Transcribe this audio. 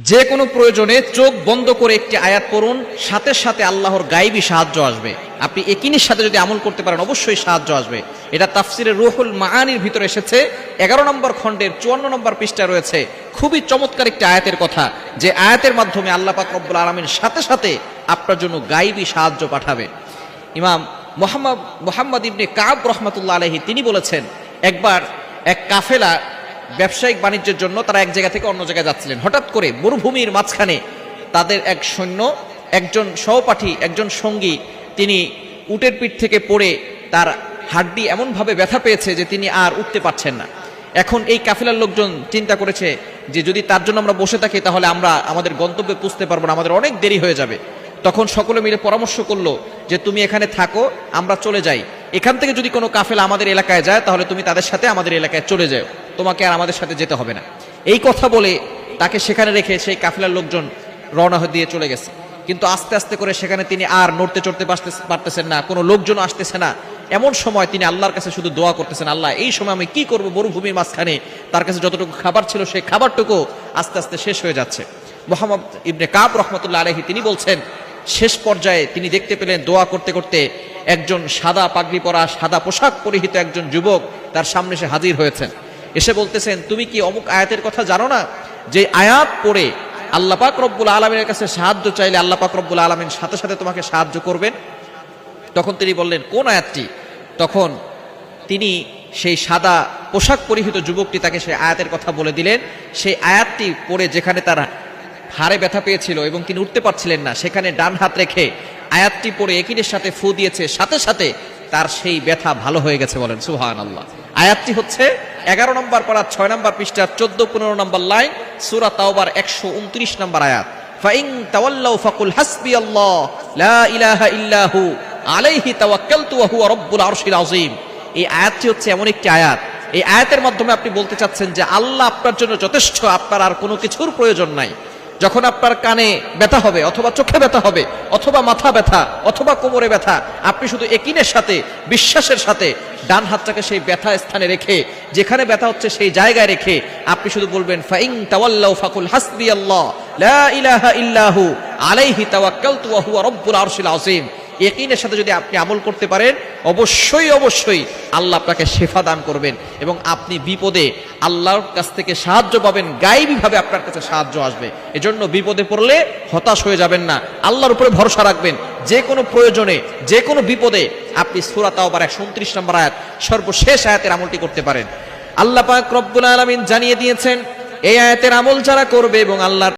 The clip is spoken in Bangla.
যে কোনো প্রয়োজনে চোখ বন্ধ করে একটি আয়াত পড়ুন, সাথে সাথে আল্লাহর গায়েবী সাহায্য আসবে। আপনি একিনের সাথে যদি আমল করতে পারেন অবশ্যই সাহায্য আসবে। এটা তাফসিরে রুহুল মাআনির ভিতরে এসেছে, 11 নম্বর খণ্ডের 54 নম্বর পৃষ্ঠায় রয়েছে। খুবই চমৎকার একটি আয়াতের কথা, যে আয়াতের মাধ্যমে আল্লাহ পাক রব্বুল আলামিন সাথে সাথে আপনার জন্য গায়েবী সাহায্য পাঠাবে। ইমাম মুহাম্মদ ইবনে কাব রহমাতুল্লাহ আলাইহি তিনি বলেছেন, একবার এক কাফেলা ব্যবসায়িক বাণিজ্যের জন্য তারা এক জায়গা থেকে অন্য জায়গায় যাচ্ছিলেন। হঠাৎ করে মরুভূমির মাঝখানে তাদের এক সৈন্য, একজন সহপাঠী, একজন সঙ্গী, তিনি উটের পিঠ থেকে পড়ে তার হাড্ডি এমনভাবে ব্যথা পেয়েছে যে তিনি আর উঠতে পারছেন না। এখন এই কাফেলার লোকজন চিন্তা করেছে যে যদি তার জন্য আমরা বসে থাকি তাহলে আমরা আমাদের গন্তব্যে পৌঁছতে পারবো না, আমাদের অনেক দেরি হয়ে যাবে। তখন সকলে মিলে পরামর্শ করলো যে তুমি এখানে থাকো, আমরা চলে যাই। এখান থেকে যদি কোনো কাফেলা আমাদের এলাকায় যায় তাহলে তুমি তাদের সাথে আমাদের এলাকায় চলে যাও, তোমাকে আর আমাদের সাথে যেতে হবে না। এই কথা বলে তাকে সেখানে রেখে সেই কাফেলার লোকজন রওনা দিয়ে চলে গেছে। কিন্তু আস্তে আস্তে করে সেখানে তিনি আর নড়তে চড়তে পারতেছেন না, কোনো লোকজন আসতেছে না। এমন সময় তিনি আল্লাহর কাছে শুধু দোয়া করতেছেন, আল্লাহ এই সময় আমি কি করব? মরুভূমির মাঝখানে তার কাছে যতটুকু খাবার ছিল সেই খাবারটুকু আস্তে আস্তে শেষ হয়ে যাচ্ছে। মুহাম্মদ ইবনে কাব রহমতুল্লাহ আলাইহি তিনি বলছেন, শেষ পর্যায়ে তিনি দেখতে পেলেন দোয়া করতে করতে একজন সাদা পাগড়ি পরা, সাদা পোশাক পরিহিত একজন যুবক তার সামনে এসে হাজির হয়েছেন। এসে বলতেছেন, তুমি কি অমুক আয়াতের কথা জানো না, যে আয়াত পড়ে আল্লাহ পাক রব্বুল আলামিনের কাছে সাহায্য চাইলে আল্লাহ পাক রব্বুল আলামিন সাথে সাথে তোমাকে সাহায্য করবেন? তখন তিনি বললেন, কোন আয়াতটি? তখন তিনি সেই সাদা পোশাক পরিহিত যুবকটি তাকে সেই আয়াতের কথা বলে দিলেন। সেই আয়াতটি পড়ে যেখানে তার হাড়ে ব্যথা পেয়েছিল এবং তিনি উঠতে পারছিলেন না, সেখানে ডান হাত রেখে আয়াতটি পড়ে একিনের সাথে ফু দিয়েছে, সাথে সাথে তার সেই ব্যথা ভালো হয়ে গেছে। বলেন সুবহানাল্লাহ। আয়াতটি হচ্ছে 11 নম্বর পারা 6 নম্বর পৃষ্ঠার 14-15 নম্বর লাইন, সূরা তাওবার 129 নম্বর আয়াত। ফাইন তাওয়াল্লাউ ফাকুল হাসবিয়াল্লাহ লা ইলাহা ইল্লাহু আলাইহি তাওয়াক্কালতু ওয়া হুয়া রাব্বুল আরশিল আযীম। এই আয়াতটি হচ্ছে এমন একটি আয়াত, এই আয়াতের মাধ্যমে আপনি বলতে চাচ্ছেন যে আল্লাহ আপনার জন্য যথেষ্ট, আপনার আর কোনো কিছুর প্রয়োজন নাই। যখন আপনার কানে ব্যথা হবে, অথবা চোখে ব্যথা হবে, অথবা মাথা ব্যথা, অথবা কোমরে ব্যথা, আপনি শুধু একিনের সাথে, বিশ্বাসের সাথে ডান হাতটাকে সেই ব্যথা স্থানে রেখে, যেখানে ব্যথা হচ্ছে সেই জায়গায় রেখে আপনি শুধু বলবেন, ফাইন তাওয়াল্লাউ ফাকুল হাসবিয়াল্লাহ লা ইলাহা ইল্লাহু আলাইহি তাওয়াক্কালতু ওয়া হুয়া রাব্বুল আরশিল আযীম। ইয়াকিনের সাথে যদি আপনি আমল করতে পারেন অবশ্যই অবশ্যই আল্লাহ আপনাকে শিফা দান করবেন এবং আপনি বিপদে আল্লাহর কাছ থেকে সাহায্য পাবেন, গায়েবীভাবে আপনার কাছে সাহায্য আসবে। এজন্য বিপদে পড়লে হতাশ হয়ে যাবেন না, আল্লাহর উপরে ভরসা রাখবেন। যে কোনো প্রয়োজনে, যে কোনো বিপদে আপনি সূরা তাওবার 129 নম্বর আয়াত সর্বশেষ আয়াতের আমলটি করতে পারেন। আল্লাহ পাক রব্বুল আলামিন জানিয়ে দিয়েছেন, এই আয়াতের আমল যারা করবে এবং আল্লাহর